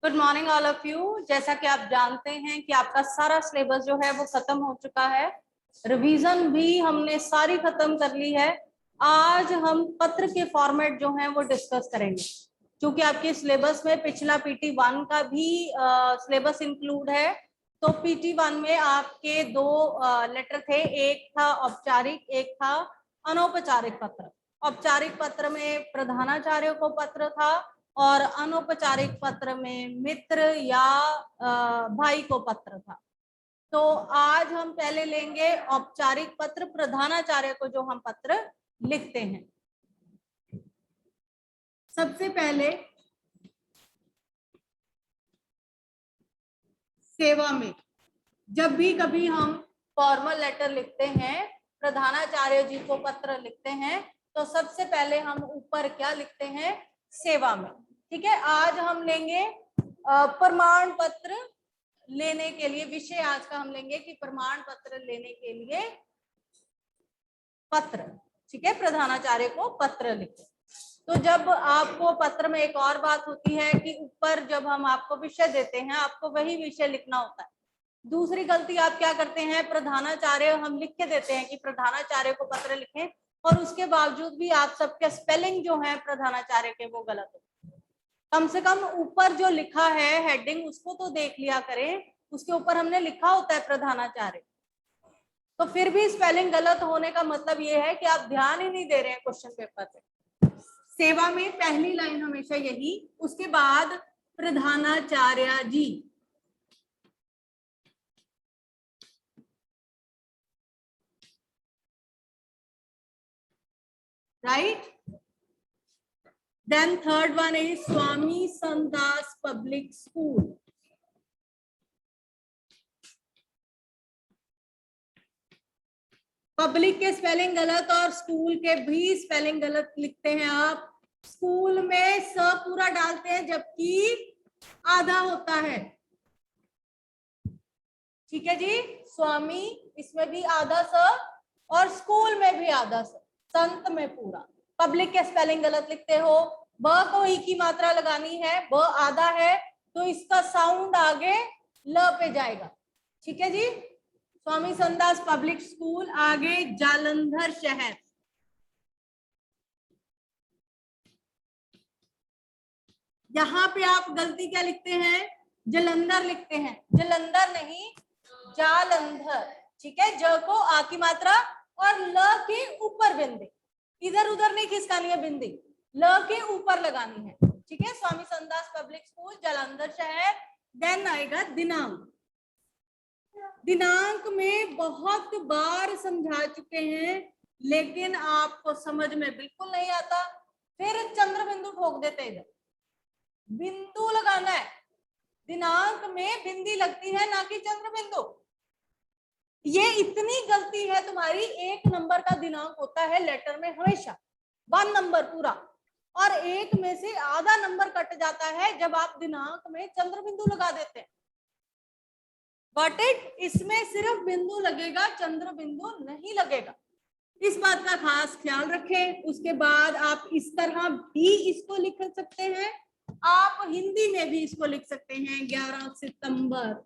Good morning all of you. जैसा कि आप जानते हैं कि आपका सारा सिलेबस जो है वो खत्म हो चुका है, रिवीजन भी हमने सारी खत्म कर ली है। आज हम पत्र के फॉर्मेट जो हैं वो डिस्कस करेंगे, क्योंकि आपके सिलेबस में पिछला PT1 का भी सिलेबस इंक्लूड है। तो PT1 में आपके दो लेटर थे, एक था औपचारिक, एक था अनौपचारिक पत्र। औपचारिक पत्र में प्रधानाचार्य को पत्र था और अनौपचारिक पत्र में मित्र या भाई को पत्र था। तो आज हम पहले लेंगे औपचारिक पत्र, प्रधानाचार्य को जो हम पत्र लिखते हैं। सबसे पहले सेवा में जब भी कभी हम फॉर्मल लेटर लिखते हैं, प्रधानाचार्य जी को पत्र लिखते हैं, तो सबसे पहले हम ऊपर क्या लिखते हैं? सेवा में। ठीक है, आज हम लेंगे प्रमाण पत्र लेने के लिए। विषय आज का हम लेंगे कि प्रमाण पत्र लेने के लिए पत्र। ठीक है, प्रधानाचार्य को पत्र लिखे। तो जब आपको पत्र में एक और बात होती है कि ऊपर जब हम आपको विषय देते हैं, आपको वही विषय लिखना होता है। दूसरी गलती आप क्या करते हैं, प्रधानाचार्य हम लिख के देते हैं कि प्रधानाचार्य को पत्र लिखें, और उसके बावजूद भी आप सबके स्पेलिंग जो है प्रधानाचार्य के वो गलत होते हैं। कम से कम ऊपर जो लिखा है हेडिंग उसको तो देख लिया करें, उसके ऊपर हमने लिखा होता है प्रधानाचार्य। तो फिर भी स्पेलिंग गलत होने का मतलब ये है कि आप ध्यान ही नहीं दे रहे हैं क्वेश्चन पेपर पे। सेवा में पहली लाइन हमेशा यही, उसके बाद प्रधानाचार्य जी, right. Then third one is Swami Santdas public school. Public के स्पेलिंग गलत और स्कूल के भी स्पेलिंग गलत लिखते हैं आप। स्कूल में स पूरा डालते हैं जबकि आधा होता है। ठीक है जी, स्वामी इसमें भी आधा स और स्कूल में भी आधा स, संत में पूरा। पब्लिक के स्पेलिंग गलत लिखते हो। ब को ई की मात्रा लगानी है, ब आधा है तो इसका साउंड आगे ल पे जाएगा। ठीक है जी, स्वामी संतदास पब्लिक स्कूल, आगे जालंधर शहर। यहां पे आप गलती क्या लिखते हैं? जलंधर लिखते हैं, जलंधर नहीं जालंधर। ठीक है, ज को आ की मात्रा और ल के ऊपर बिंदी, इधर उधर नहीं खिसकानी है बिंदी, ल के ऊपर लगानी है। ठीक है, स्वामी संतदास पब्लिक स्कूल, जालंधर शहर। देन आएगा दिनांक। दिनांक में बहुत बार समझा चुके हैं, लेकिन आपको समझ में बिल्कुल नहीं आता, फिर चंद्र बिंदु ठोक देते हैं। इधर बिंदु लगाना है, दिनांक में बिंदी लगती है ना कि चंद्र बिंदु। ये इतनी गलती है तुम्हारी। 1 नंबर का दिनांक होता है लेटर में हमेशा, 1 नंबर पूरा, और 1 में से आधा नंबर कट जाता है जब आप दिनांक में चंद्र बिंदु लगा देते हैं। Got it? इसमें सिर्फ बिंदु लगेगा, चंद्र बिंदु नहीं लगेगा, इस बात का खास ख्याल रखें। उसके बाद आप इस तरह भी इसको लिख सकते हैं, आप हिंदी में भी इसको लिख सकते हैं 11 सितंबर।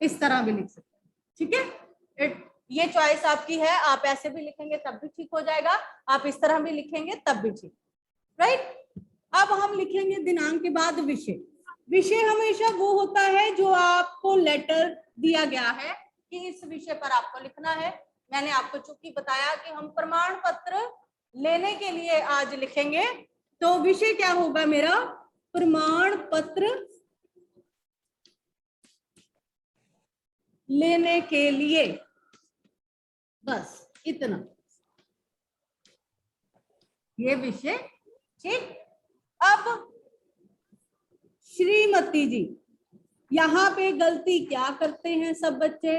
इस तरह भी लिख सकते हैं। ठीक है, ये चॉइस आपकी है, आप ऐसे भी लिखेंगे तब भी ठीक हो जाएगा, आप इस तरह भी लिखेंगे तब भी ठीक, राइट। अब हम लिखेंगे दिनांक के बाद विषय। विषय हमेशा वो होता है जो आपको लेटर दिया गया है कि इस विषय पर आपको लिखना है। मैंने आपको चूंकि बताया कि हम प्रमाण पत्र लेने के लिए आज लिखेंगे, तो विषय क्या होगा मेरा? प्रमाण पत्र लेने के लिए, बस इतना, ये विषय। ठीक, अब श्रीमती जी, यहाँ पे गलती क्या करते हैं सब बच्चे,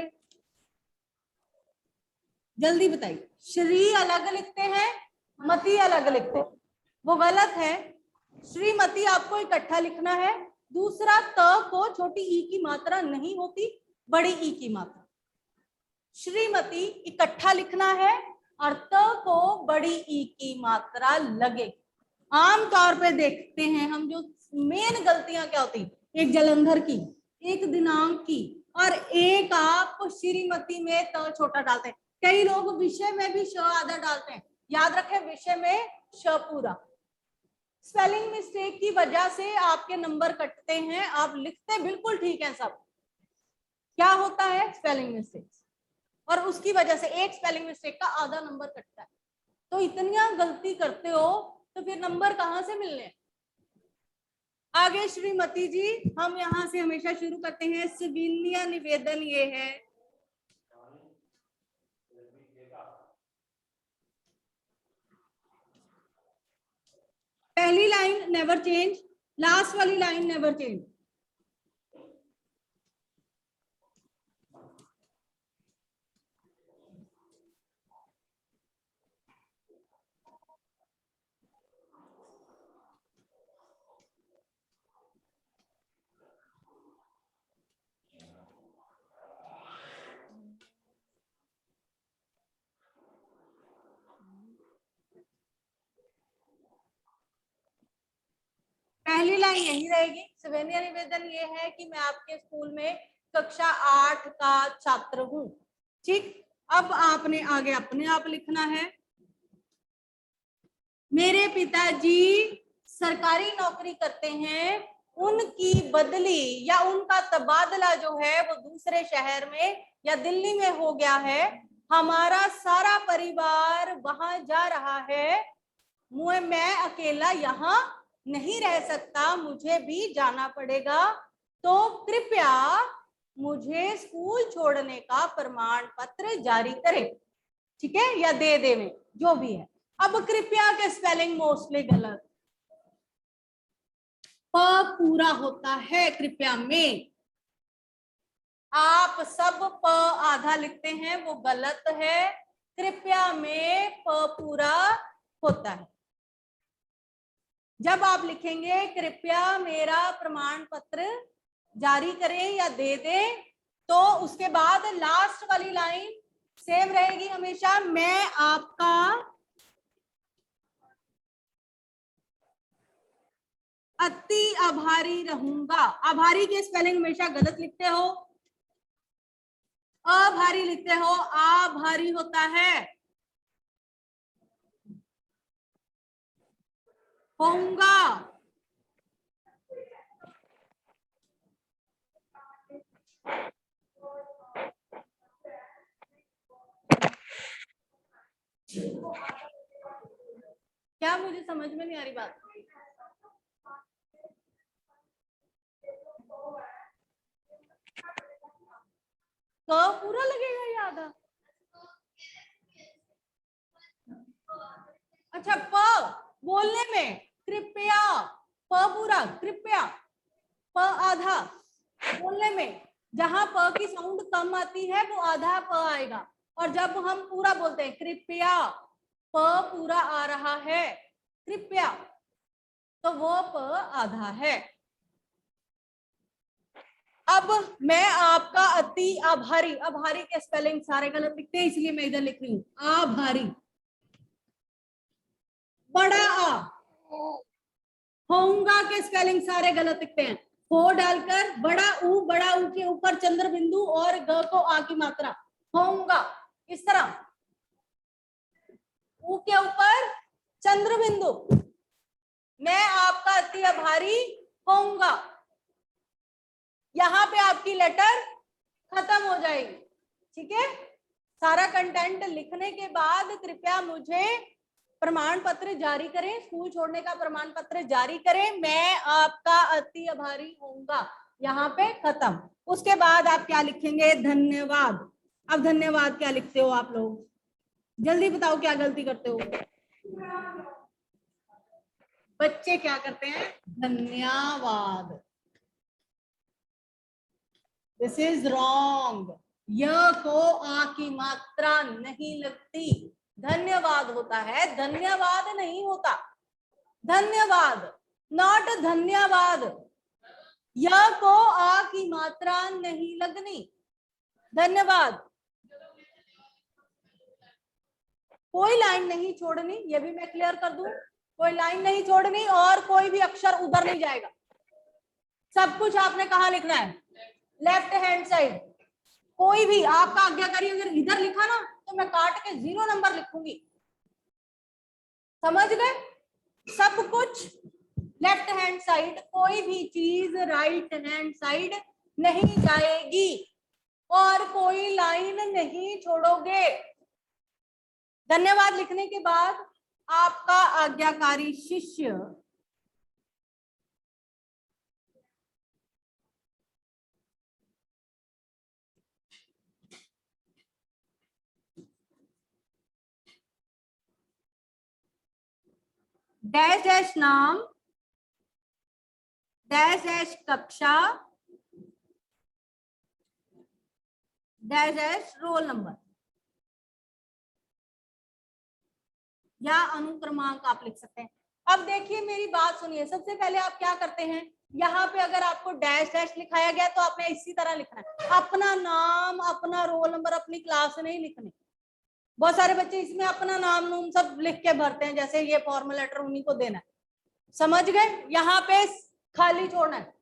जल्दी बताइए। श्री अलग लिखते हैं, मती अलग लिखते हैं, वो गलत है। श्रीमती आपको इकट्ठा लिखना है। दूसरा, त को छोटी ई की मात्रा नहीं होती, बड़ी ई की मात्रा। श्रीमती इकट्ठा लिखना है, और त को बड़ी ई की मात्रा लगेगी। आमतौर पे देखते हैं हम जो मेन गलतियां क्या होती, एक जलंधर की, एक दिनांक की, और एक आप श्रीमती में त छोटा डालते हैं। कई लोग विषय में भी श आधा डालते हैं। याद रखें, विषय में श पूरा। स्पेलिंग मिस्टेक की वजह से आपके नंबर कटते हैं। आप लिखते बिल्कुल ठीक है सब, क्या होता है स्पेलिंग मिस्टेक, और उसकी वजह से एक स्पेलिंग मिस्टेक का आधा नंबर कटता है। तो इतनी गलती करते हो तो फिर नंबर कहां से मिलने हैं। आगे श्रीमती जी, हम यहां से हमेशा शुरू करते हैं। सविनय निवेदन ये है, पहली लाइन नेवर चेंज, लास्ट वाली लाइन नेवर चेंज। पहली लाइन यही रहेगी। सविनय निवेदन ये है कि मैं आपके स्कूल में कक्षा 8 का छात्र हूं। ठीक, अब आपने आगे अपने आप लिखना है। मेरे पिताजी सरकारी नौकरी करते हैं, उनकी बदली या उनका तबादला जो है वो दूसरे शहर में या दिल्ली में हो गया है। हमारा सारा परिवार वहां जा रहा है, मैं अकेला यहाँ नहीं रह सकता, मुझे भी जाना पड़ेगा, तो कृपया मुझे स्कूल छोड़ने का प्रमाण पत्र जारी करें। ठीक है, या दे देवें, जो भी है। अब कृपया के स्पेलिंग मोस्टली गलत, प पूरा होता है कृपया में। आप सब प आधा लिखते हैं, वो गलत है। कृपया में प पूरा होता है। जब आप लिखेंगे कृपया मेरा प्रमाण पत्र जारी करें या दे दें, तो उसके बाद लास्ट वाली लाइन सेम रहेगी हमेशा। मैं आपका अति आभारी रहूंगा। आभारी के स्पेलिंग हमेशा गलत लिखते हो, अभारी लिखते हो, आभारी होता है। होऊंगा, क्या मुझे समझ में नहीं आ रही बात? क पूरा लगेगा या आधा? अच्छा, प बोलने में कृपया, प पूरा कृपया, प आधा। बोलने में जहां प की साउंड कम आती है वो आधा प आएगा, और जब हम पूरा बोलते हैं कृपया, प पूरा आ रहा है, कृपया, तो वो प आधा है। अब मैं आपका अति आभारी, आभारी के स्पेलिंग सारे गलत लिखते हैं, इसलिए मैं इधर लिख रही हूं आभारी। बड़ा आ, होऊंगा के स्पेलिंग सारे गलत लिखते हैं। हो डालकर बड़ा ऊ के ऊपर चंद्र बिंदु और ग को आ की मात्रा, होऊंगा इस तरह, ऊ के ऊपर चंद्र बिंदु, मैं आपका अति आभारी होऊंगा। यहां पे आपकी लेटर खत्म हो जाएगी। ठीक है, सारा कंटेंट लिखने के बाद कृपया मुझे प्रमाण पत्र जारी करें, स्कूल छोड़ने का प्रमाण पत्र जारी करें, मैं आपका अति आभारी होऊंगा, यहाँ पे खत्म। उसके बाद आप क्या लिखेंगे? धन्यवाद। अब धन्यवाद क्या लिखते हो आप लोग? जल्दी बताओ, क्या गलती करते हो? बच्चे क्या करते हैं? धन्यवाद। This is wrong. य को आ की मात्रा नहीं लगती, धन्यवाद होता है, धन्यवाद नहीं होता। धन्यवाद, नॉट धन्यवाद। य को आ की मात्रा नहीं लगनी, धन्यवाद। कोई लाइन नहीं छोड़नी, ये भी मैं क्लियर कर दूं, कोई लाइन नहीं छोड़नी और कोई भी अक्षर उधर नहीं जाएगा। सब कुछ आपने कहाँ लिखना है, लेफ्ट हैंड साइड। कोई भी आपका आज्ञाकारी अगर इधर लिखा ना तो मैं काट के 0 नंबर लिखूंगी, समझ गए? सब कुछ लेफ्ट हैंड साइड, कोई भी चीज राइट हैंड साइड नहीं जाएगी और कोई लाइन नहीं छोड़ोगे। धन्यवाद लिखने के बाद आपका आज्ञाकारी शिष्य डैश डैश नाम, डैश डैश कक्षा, डैश डैश रोल नंबर या अनुक्रमांक आप लिख सकते हैं। अब देखिए मेरी बात सुनिए, सबसे पहले आप क्या करते हैं, यहाँ पे अगर आपको डैश डैश लिखाया गया तो आपने इसी तरह लिखना है, अपना नाम, अपना रोल नंबर, अपनी क्लास नहीं लिखनी। बहुत सारे बच्चे इसमें अपना नाम नूम सब लिख के भरते हैं, जैसे ये फॉर्मल लेटर उन्हीं को देना है, समझ गए? यहाँ पे खाली छोड़ना है।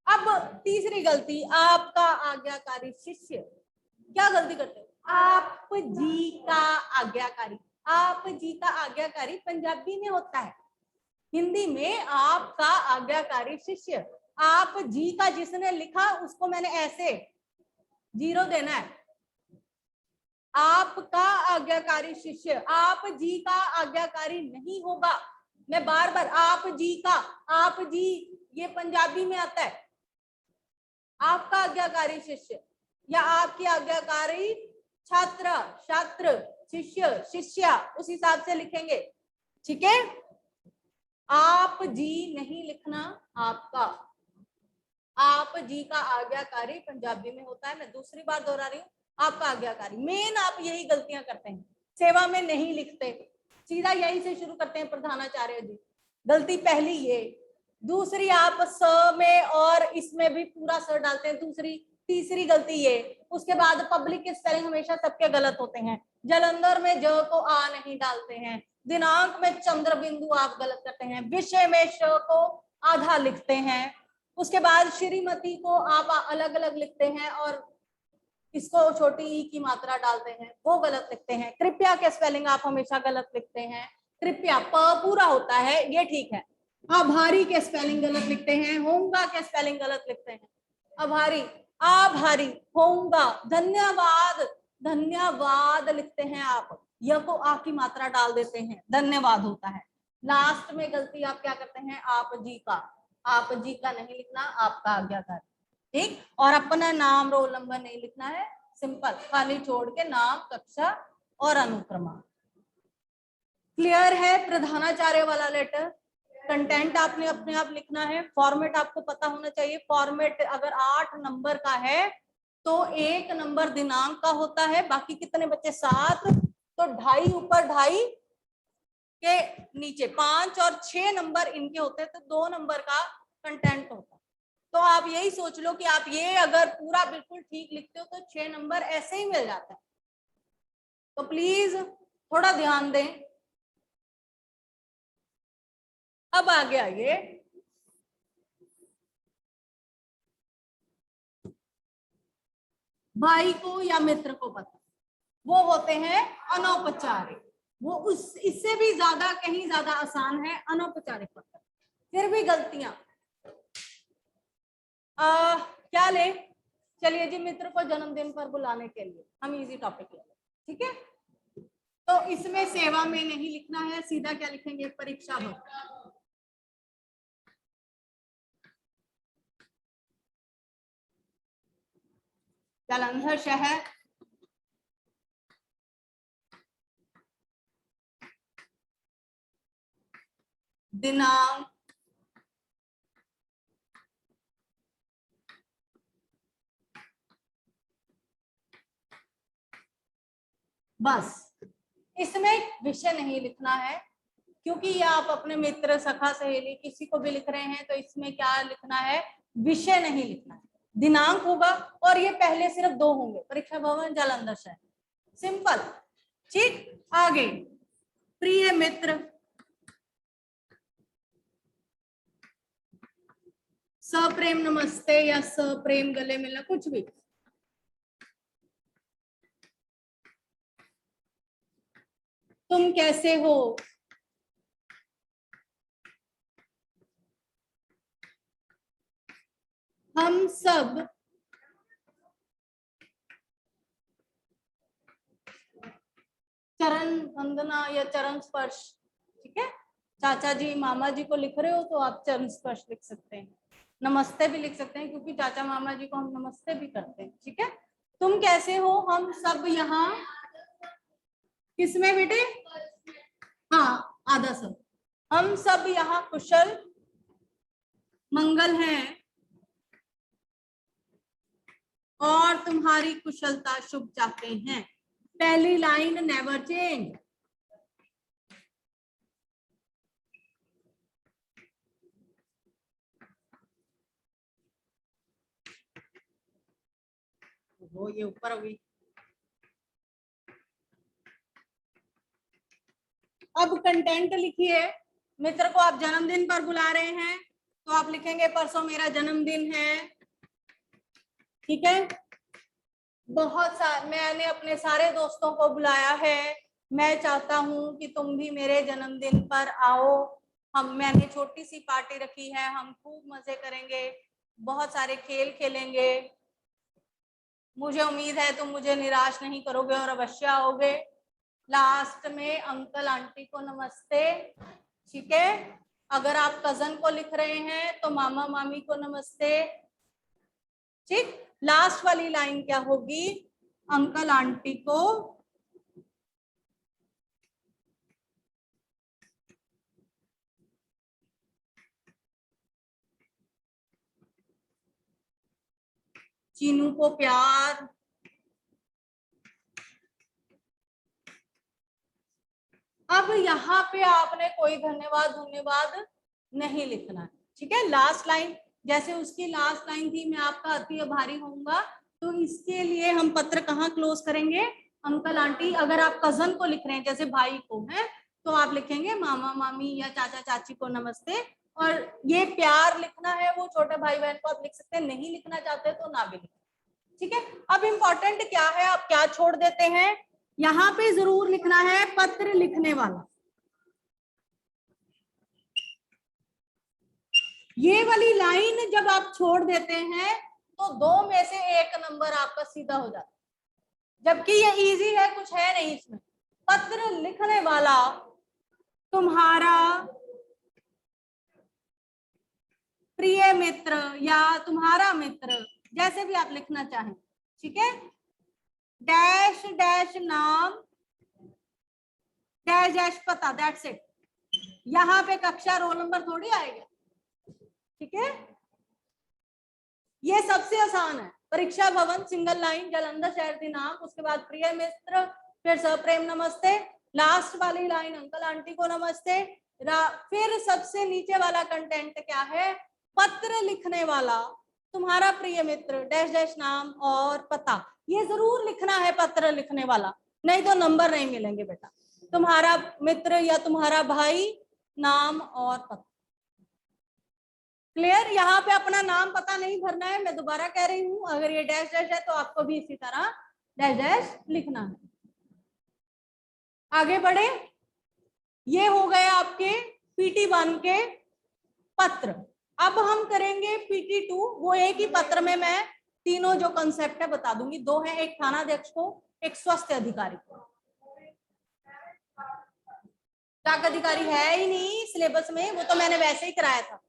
अब तीसरी गलती, आपका आज्ञाकारी शिष्य क्या गलती करते हो, आप जी का आज्ञाकारी। आप जी का आज्ञाकारी पंजाबी में होता है, हिंदी में आपका आज्ञाकारी शिष्य। आप जी का जिसने लिखा उसको मैंने ऐसे 0 देना है। आपका आज्ञाकारी शिष्य, आप जी का आज्ञाकारी नहीं होगा। मैं बार बार आप जी का, आप जी ये पंजाबी में आता है। आपका आज्ञाकारी शिष्य या आपकी आज्ञाकारी छात्र, छात्र, शिष्य, शिष्या, उस हिसाब से लिखेंगे, ठीक है? आप जी नहीं लिखना, आपका। आप जी का आज्ञाकारी पंजाबी में होता है, मैं दूसरी बार दोहरा रही हूँ, आपका आज्ञाकारी। मेन आप यही गलतियां करते हैं, सेवा में नहीं लिखते, सीधा यही से शुरू करते हैं प्रधानाचार्य जी, गलती पहली ये। दूसरी आप स में और इसमें भी पूरा स डालते हैं, दूसरी। तीसरी गलती ये, उसके बाद पब्लिक के स्पेलिंग हमेशा सबके गलत होते हैं, जलंधर में ज को आ नहीं डालते हैं, दिनांक में चंद्र बिंदु आप गलत करते हैं, विषय में श को आधा लिखते हैं, उसके बाद श्रीमती को आप अलग अलग लिखते हैं और इसको छोटी ई की मात्रा डालते हैं, वो गलत लिखते हैं। कृपया के स्पेलिंग आप हमेशा गलत लिखते हैं, कृपया प पूरा होता है, ये ठीक है। आभारी के स्पेलिंग गलत लिखते हैं, होंगा के स्पेलिंग गलत लिखते हैं, आभारी, आभारी, होंगा, धन्यवाद, धन्यवाद लिखते हैं आप, य को आ की मात्रा डाल देते हैं, धन्यवाद होता है। लास्ट में गलती आप क्या करते हैं, आप जी का, आप जी का नहीं लिखना, आपका आज्ञाकारी, ठीक? और अपना नाम रोल नंबर नहीं लिखना है, सिंपल, खाली छोड़ के नाम, कक्षा और अनुक्रमांक। क्लियर है? प्रधानाचार्य वाला लेटर, कंटेंट आपने अपने आप लिखना है, फॉर्मेट आपको पता होना चाहिए। फॉर्मेट अगर 8 नंबर का है तो 1 नंबर दिनांक का होता है, बाकी कितने बच्चे 7, तो 2.5 ऊपर 2.5 के नीचे 5 और 6 नंबर इनके होते हैं, तो 2 नंबर का कंटेंट होता है। तो आप यही सोच लो कि आप ये अगर पूरा बिल्कुल ठीक लिखते हो तो 6 नंबर ऐसे ही मिल जाता है। तो प्लीज थोड़ा ध्यान दें। अब आ गया ये भाई को या मित्र को पता, वो होते हैं अनौपचारिक, वो उस इससे भी ज्यादा, कहीं ज्यादा आसान है अनौपचारिक पत्र। फिर भी गलतियां क्या ले, चलिए जी, मित्र को जन्मदिन पर बुलाने के लिए हम इजी टॉपिक ले, ठीक है? तो इसमें सेवा में नहीं लिखना है, सीधा क्या लिखेंगे, परीक्षा भर। जालंधर शहर, दिनांक, बस। इसमें विषय नहीं लिखना है, क्योंकि ये आप अपने मित्र, सखा, सहेली किसी को भी लिख रहे हैं, तो इसमें क्या लिखना है, विषय नहीं लिखना है। दिनांक होगा और ये पहले सिर्फ 2 होंगे, परीक्षा भवन, जालंधर शहर, सिंपल। ठीक, आगे प्रिय मित्र, सप्रेम नमस्ते या सप्रेम गले मिलना, कुछ भी। तुम कैसे हो, हम सब चरण वंदना या चरण स्पर्श, ठीक है। चाचा जी मामा जी को लिख रहे हो तो आप चरण स्पर्श लिख सकते हैं, नमस्ते भी लिख सकते हैं क्योंकि चाचा मामा जी को हम नमस्ते भी करते हैं, ठीक है। तुम कैसे हो, हम सब यहाँ, किसमें बेटे, हाँ आधा सब, हम सब यहाँ कुशल मंगल हैं और तुम्हारी कुशलता शुभ चाहते हैं। पहली लाइन नेवर चेंज। वो ये ऊपर हो गई। अब कंटेंट लिखिए। मित्र को आप जन्मदिन पर बुला रहे हैं तो आप लिखेंगे परसों मेरा जन्मदिन है, ठीक है। मैंने अपने सारे दोस्तों को बुलाया है, मैं चाहता हूं कि तुम भी मेरे जन्मदिन पर आओ। मैंने छोटी सी पार्टी रखी है, हम खूब मजे करेंगे, बहुत सारे खेल खेलेंगे। मुझे उम्मीद है तुम मुझे निराश नहीं करोगे और अवश्य आओगे। लास्ट में अंकल आंटी को नमस्ते, ठीक है। अगर आप कजन को लिख रहे हैं तो मामा मामी को नमस्ते, ठीक। लास्ट वाली लाइन क्या होगी, अंकल आंटी को चीनू को प्यार, अब यहाँ पे आपने कोई धन्यवाद धन्यवाद नहीं लिखना है, ठीक है। लास्ट लाइन जैसे उसकी लास्ट लाइन थी, मैं आपका अति आभारी होऊंगा, तो इसके लिए हम पत्र कहाँ क्लोज करेंगे, अंकल आंटी। अगर आप कजन को लिख रहे हैं जैसे भाई को है तो आप लिखेंगे मामा मामी या चाचा चाची को नमस्ते। और ये प्यार लिखना है वो छोटे भाई बहन को आप लिख सकते हैं, नहीं लिखना चाहते तो ना भी लिखें, ठीक है। अब इम्पोर्टेंट क्या है, आप क्या छोड़ देते हैं, यहाँ पे जरूर लिखना है पत्र लिखने वाला। ये वाली लाइन जब आप छोड़ देते हैं तो 2 में से 1 नंबर आपका सीधा हो जाता है, जबकि ये इजी है, कुछ है नहीं इसमें। पत्र लिखने वाला तुम्हारा प्रिय मित्र या तुम्हारा मित्र, जैसे भी आप लिखना चाहें, ठीक है। डैश डैश नाम डैश डैश पता, दैट्स इट। यहाँ पे कक्षा रोल नंबर थोड़ी आएगा, ठीक है। ये सबसे आसान है। परीक्षा भवन सिंगल लाइन, जालंधर शहर नाम, उसके बाद प्रिय मित्र, फिर सप्रेम नमस्ते, लास्ट वाली लाइन अंकल आंटी को नमस्ते, फिर सबसे नीचे वाला कंटेंट क्या है, पत्र लिखने वाला तुम्हारा प्रिय मित्र डैश डैश नाम और पता। ये जरूर लिखना है पत्र लिखने वाला, नहीं तो नंबर नहीं मिलेंगे बेटा। तुम्हारा मित्र या तुम्हारा भाई, नाम और पता। क्लियर, यहाँ पे अपना नाम पता नहीं भरना है, मैं दोबारा कह रही हूँ। अगर ये डैश डैश है तो आपको भी इसी तरह डैश डैश लिखना है। आगे बढ़े, ये हो गए आपके PT1 के पत्र। अब हम करेंगे PT2, वो एक ही पत्र में मैं तीनों जो कंसेप्ट है बता दूंगी। 2 है, एक थानाध्यक्ष को, एक स्वास्थ्य अधिकारी को। डाक अधिकारी है ही नहीं सिलेबस में, वो तो मैंने वैसे ही कराया था।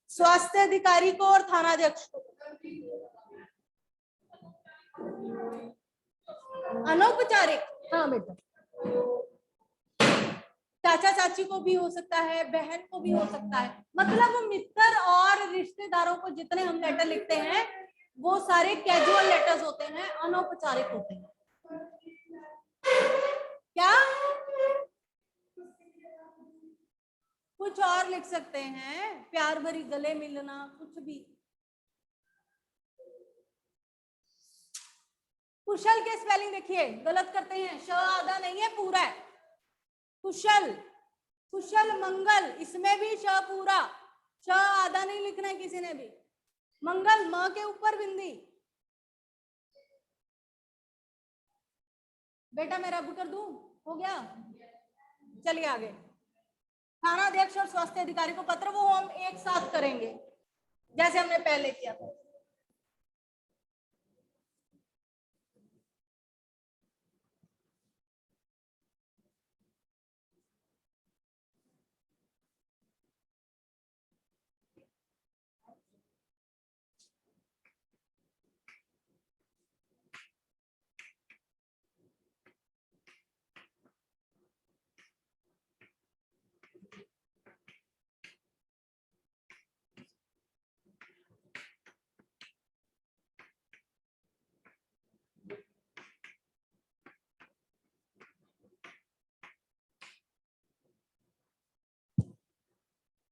स्वास्थ्य अधिकारी को और थानाध्यक्ष को। अनौपचारिक, हाँ बेटा, चाचा चाची को भी हो सकता है, बहन को भी हो सकता है, मतलब मित्र और रिश्तेदारों को जितने हम लेटर लिखते हैं वो सारे कैजुअल लेटर्स होते हैं, अनौपचारिक होते हैं। क्या कुछ और लिख सकते हैं, प्यार भरी गले मिलना, कुछ भी कुशल के स्पेलिंग देखिए, गलत करते हैं, श आधा नहीं है, पूरा है। कुशल, कुशल मंगल, इसमें भी श पूरा, श आधा नहीं लिखना है किसी ने भी। मंगल, म के ऊपर बिंदी। बेटा मैं रब कर दूं, हो गया? चलिए आगे। थाना अध्यक्ष और स्वास्थ्य अधिकारी को पत्र, वो हम एक साथ करेंगे जैसे हमने पहले किया था।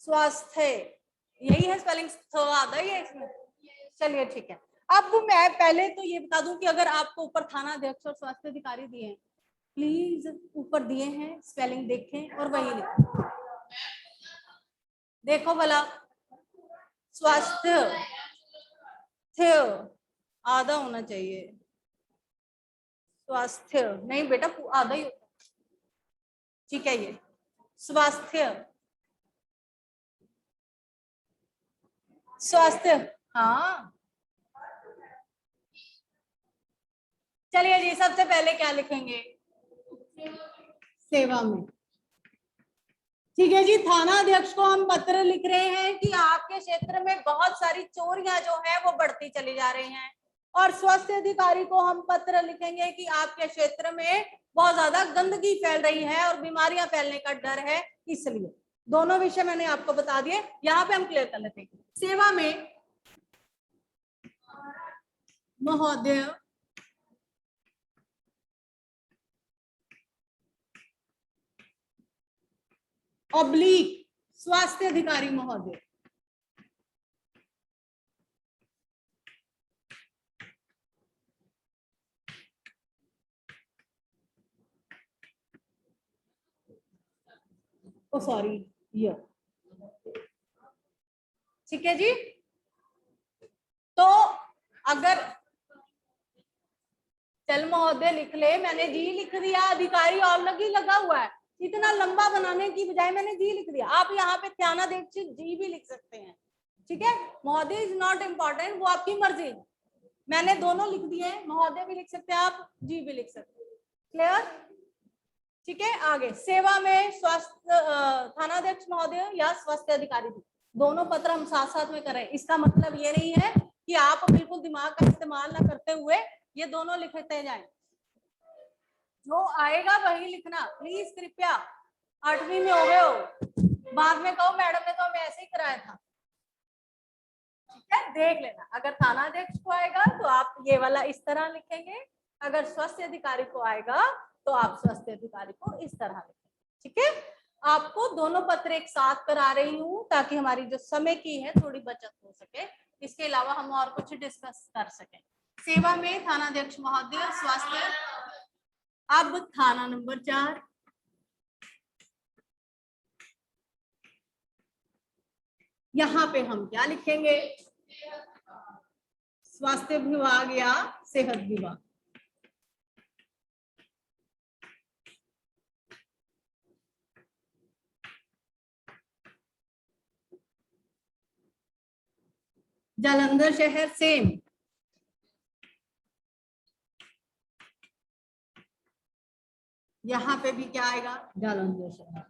स्वास्थ्य, यही है स्पेलिंग, आधा ही है इसमें। चलिए ठीक है। अब मैं पहले तो ये बता दूं कि अगर आपको ऊपर थाना अध्यक्ष और स्वास्थ्य अधिकारी दिए हैं, प्लीज ऊपर दिए हैं स्पेलिंग देखें और वही लिखें। देखो भला, स्वास्थ्य आधा होना चाहिए, स्वास्थ्य नहीं बेटा आधा ही होता, ठीक है। ये स्वास्थ्य, स्वास्थ्य, हाँ। चलिए जी, सबसे पहले क्या लिखेंगे? सेवा में। ठीक है जी, थाना अध्यक्ष को हम पत्र लिख रहे हैं कि आपके क्षेत्र में बहुत सारी चोरियां जो है वो बढ़ती चली जा रही हैं, और स्वास्थ्य अधिकारी को हम पत्र लिखेंगे कि आपके क्षेत्र में बहुत ज्यादा गंदगी फैल रही है और बीमारियां फैलने का डर है, इसलिए। दोनों विषय मैंने आपको बता दिए, यहाँ पे हम क्लियर कर लेते हैं। सेवा में महोदय ऑब्लिक स्वास्थ्य अधिकारी महोदय, ओ सॉरी ये, ठीक है जी। तो अगर चल महोदय लिख ले, मैंने जी लिख दिया, अधिकारी ऑलरेडी लगा हुआ है, इतना लंबा बनाने की बजाय मैंने जी लिख दिया। आप यहाँ पे थानाध्यक्ष जी भी लिख सकते हैं, ठीक है। महोदय इज नॉट इम्पोर्टेंट, वो आपकी मर्जी। मैंने दोनों लिख दिए हैं, महोदय भी लिख सकते हैं आप, जी भी लिख सकते हैं। क्लियर? ठीक है। आगे, सेवा में स्वास्थ्य थानाध्यक्ष महोदय या स्वास्थ्य अधिकारी, दोनों पत्र हम साथ साथ में करें। इसका मतलब ये नहीं है कि आप बिल्कुल दिमाग का इस्तेमाल ना करते हुए ये दोनों लिखते जाएं, जो आएगा वही लिखना प्लीज, कृपया। 8वीं में हो गए हो, बाद में कहो मैडम ने तो हमें ऐसे ही कराया था, ठीक है। देख लेना, अगर थानाध्यक्ष को आएगा तो आप ये वाला इस तरह लिखेंगे, अगर स्वास्थ्य अधिकारी को आएगा तो आप स्वास्थ्य अधिकारी को इस तरह लिखेंगे, ठीक है। आपको दोनों पत्र एक साथ करा रही हूँ ताकि हमारी जो समय की है थोड़ी बचत हो सके, इसके अलावा हम और कुछ डिस्कस कर सकें। सेवा में थानाध्यक्ष महोदय स्वास्थ्य। अब थाना नंबर 4, यहाँ पे हम क्या लिखेंगे? स्वास्थ्य विभाग या सेहत विभाग। जालंधर शहर सेम, यहाँ पे भी क्या आएगा? जालंधर शहर।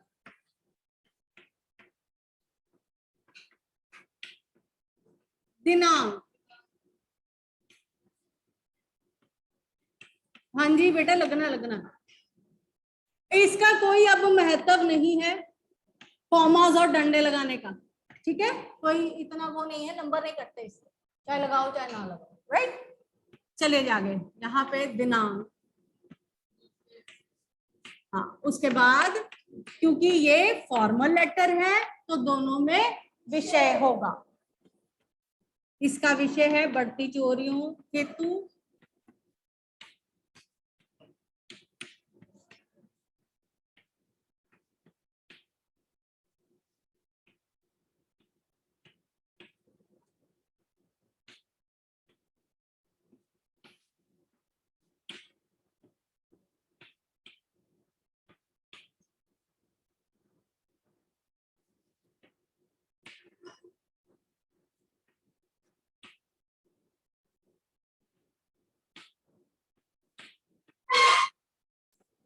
दिनांक, हाँ जी बेटा लगना लगना, इसका कोई अब महत्व नहीं है कॉमास और डंडे लगाने का, ठीक है। कोई इतना वो नहीं है, नंबर नहीं कटते इससे, चाहे लगाओ चाहे ना लगाओ, राइट। चले जागे, यहाँ पे दिनांक, हाँ। उसके बाद क्योंकि ये फॉर्मल लेटर है तो दोनों में विषय होगा। इसका विषय है बढ़ती चोरियों हेतु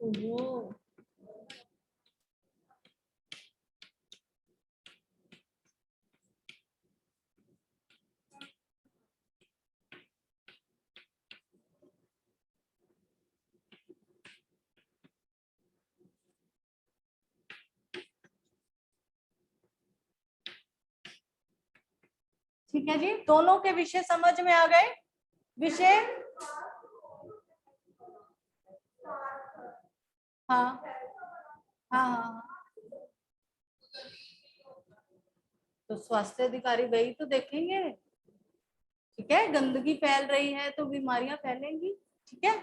ओहो, ठीक है जी, दोनों के विषय समझ में आ गए। विषय, हाँ हाँ हाँ, तो स्वास्थ्य अधिकारी वही तो देखेंगे। ठीक है, गंदगी फैल रही है तो बीमारियां फैलेंगी। ठीक है,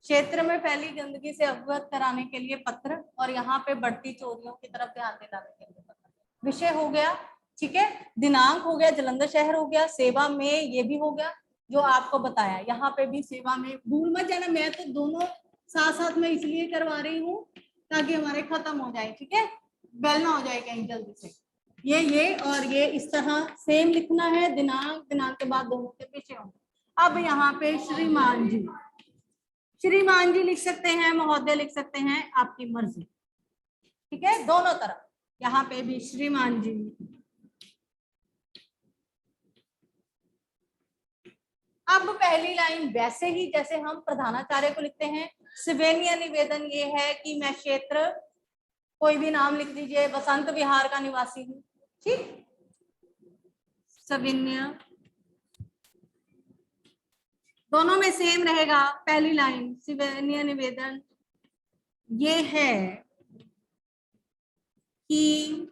क्षेत्र में फैली गंदगी से अवगत कराने के लिए पत्र, और यहाँ पे बढ़ती चोरियों की तरफ ध्यान दिलाने के लिए पत्र। विषय हो गया। ठीक है, दिनांक हो गया, जालंधर शहर हो गया, सेवा में ये भी हो गया जो आपको बताया। यहाँ पे भी सेवा में, भूल मत जाना, मैं तो दोनों साथ साथ में इसलिए करवा रही हूँ ताकि हमारे खत्म हो जाए। ठीक है, बेल ना हो जाए कहीं जल्दी से। ये और ये इस तरह सेम लिखना है, दिनांक, दिनांक के बाद दोनों के पीछे होंगे। अब यहाँ पे श्रीमान जी, श्रीमान जी लिख सकते हैं, महोदय लिख सकते हैं, आपकी मर्जी। ठीक है, दोनों तरफ, यहाँ पे भी श्रीमान जी। अब पहली लाइन वैसे ही जैसे हम प्रधानाचार्य को लिखते हैं। सविनय निवेदन ये है कि मैं क्षेत्र, कोई भी नाम लिख दीजिए, बसंत विहार का निवासी हूँ। ठीक, सविनय, दोनों में सेम रहेगा। पहली लाइन सविनय निवेदन ये है कि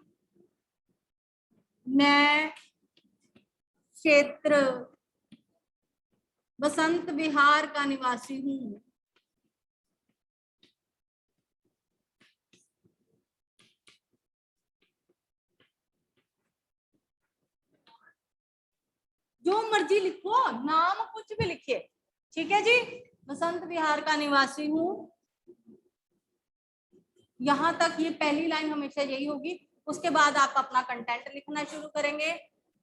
मैं क्षेत्र बसंत विहार का निवासी हूँ। जो मर्जी लिखो, नाम कुछ भी लिखिए। ठीक है जी, बसंत विहार का निवासी हूँ। यहां तक ये पहली लाइन हमेशा यही होगी। उसके बाद आप अपना कंटेंट लिखना शुरू करेंगे।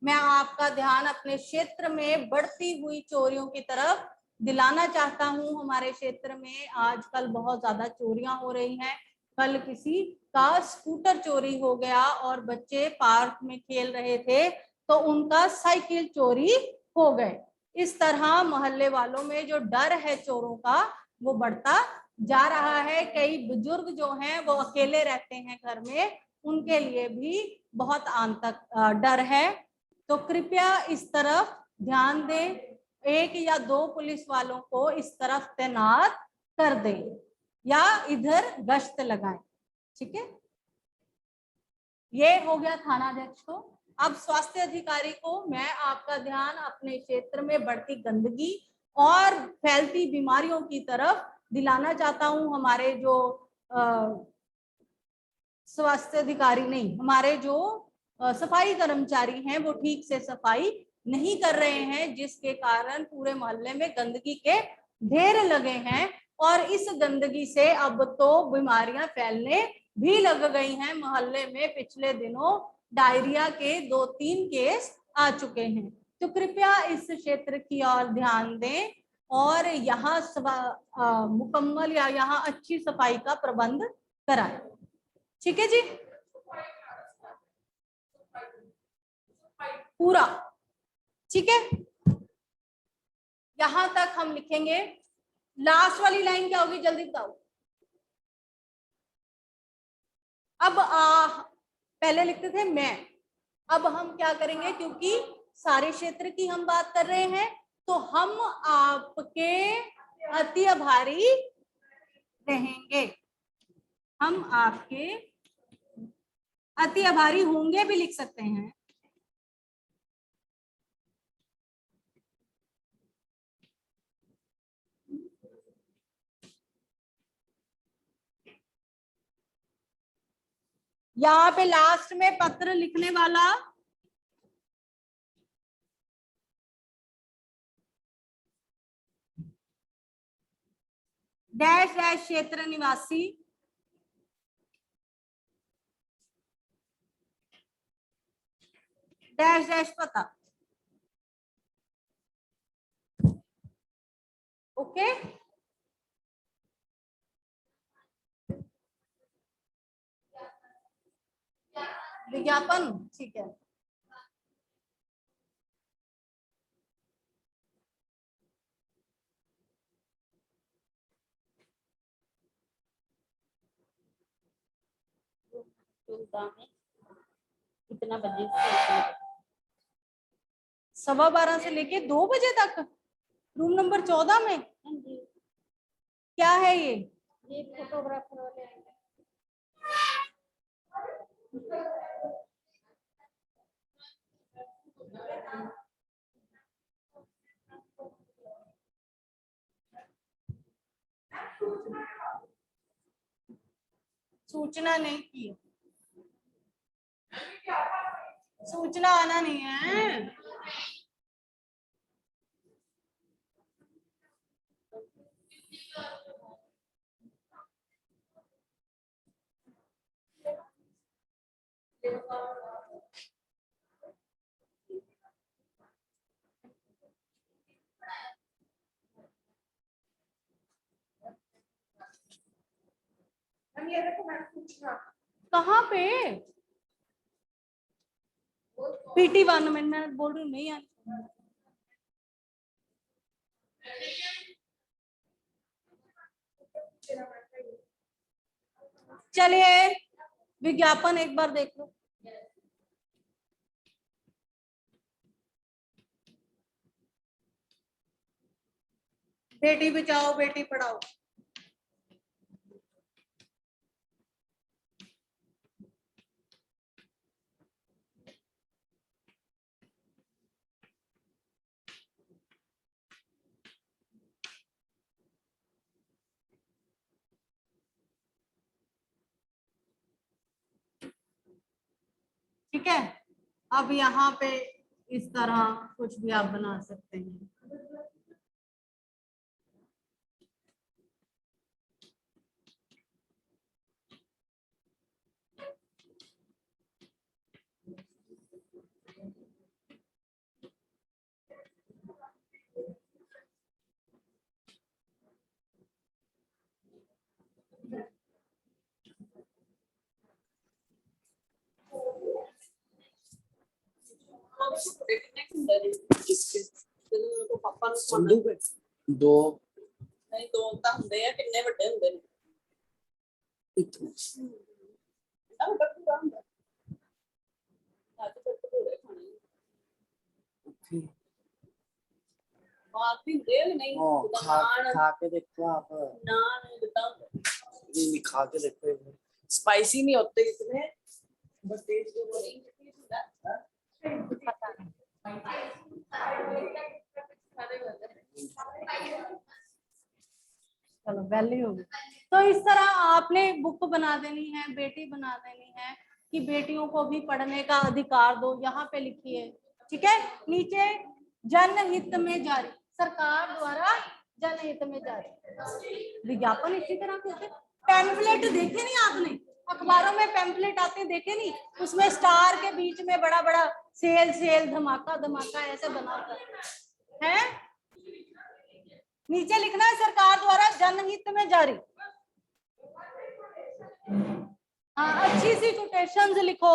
मैं आपका ध्यान अपने क्षेत्र में बढ़ती हुई चोरियों की तरफ दिलाना चाहता हूं। हमारे क्षेत्र में आजकल बहुत ज्यादा चोरियां हो रही हैं। कल किसी का स्कूटर चोरी हो गया और बच्चे पार्क में खेल रहे थे तो उनका साइकिल चोरी हो गए। इस तरह मोहल्ले वालों में जो डर है चोरों का वो बढ़ता जा रहा है। कई बुजुर्ग जो हैं वो अकेले रहते हैं घर में, उनके लिए भी बहुत आंतक डर है। तो कृपया इस तरफ ध्यान दें, एक या दो पुलिस वालों को इस तरफ तैनात कर दें या इधर गश्त लगाएं। ठीक है, ये हो गया थानाध्यक्ष को। अब स्वास्थ्य अधिकारी को मैं आपका ध्यान अपने क्षेत्र में बढ़ती गंदगी और फैलती बीमारियों की तरफ दिलाना चाहता हूं। हमारे जो स्वास्थ्य अधिकारी नहीं, हमारे जो सफाई कर्मचारी हैं वो ठीक से सफाई नहीं कर रहे हैं, जिसके कारण पूरे मोहल्ले में गंदगी के ढेर लगे हैं। और इस गंदगी से अब तो बीमारियां फैलने भी लग गई हैं। मोहल्ले में पिछले दिनों डायरिया के 2-3 केस आ चुके हैं। तो कृपया इस क्षेत्र की ओर ध्यान दें और यहाँ मुकम्मल या यहाँ अच्छी सफाई का प्रबंध कराएं। ठीक है जी, पूरा ठीक है। यहां तक हम लिखेंगे। लास्ट वाली लाइन क्या होगी, जल्दी बताओ। अब पहले लिखते थे मैं, अब हम क्या करेंगे, क्योंकि सारे क्षेत्र की हम बात कर रहे हैं तो हम आपके अति आभारी रहेंगे। हम आपके अति आभारी होंगे भी लिख सकते हैं। यहाँ पे लास्ट में पत्र लिखने वाला डैश डैश क्षेत्र निवासी डैश डैश पता। ओके, विज्ञापन, ठीक है। कितना बजे से 12:15 से लेके 2 बजे तक रूम नंबर 14 में? क्या है ये फोटोग्राफर वाले हैं। सूचना नहीं की, सूचना आना नहीं है। कहाँ पे? PT 1 में मैं बोल रही हूँ नहीं आनी। चलिए विज्ञापन एक बार देख लो। बेटी बचाओ बेटी पढ़ाओ। ठीक है, अब यहाँ पे इस तरह कुछ भी आप बना सकते हैं। संधू पे दो नहीं दो ਤਾਂ ਹੁੰਦੇ ਆ ਕਿੰਨੇ ਵੱਡੇ ਹੁੰਦੇ ਨੇ इतने ਤਾਂ ਵੱਡਾ ਪੂਰਾ ਹੁੰਦਾ ਅੱਜ ਤੱਕ ਪੂਰੇ ਖਾਣੇ ओके ਬਾਤ ਵੀ ਹੁੰਦੇ ਆ ਨਹੀਂ ओ खा के देखो आप ਨਾਨ ਦਿੱਤਾ नहीं खा के देखो स्पाइसी नहीं होते इतने बस टेस्ट जो नहीं पता नहीं। चलो वैली होगी। तो इस तरह आपने बुक बना देनी है, बेटी बना देनी है कि बेटियों को भी पढ़ने का अधिकार दो। यहाँ पे लिखिए, ठीक है। नीचे जनहित में जारी, सरकार द्वारा जनहित में जारी विज्ञापन इसी तरह के होते। पैम्फलेट देखे नहीं आपने, अखबारों में पैम्फलेट आते देखे नहीं, उसमें स्टार के बीच में बड़ा बड़ा सेल सेल धमाका धमाका ऐसे बना होता है। नीचे लिखना है सरकार द्वारा जनहित में जारी। हाँ, अच्छी सी कोटेशंस लिखो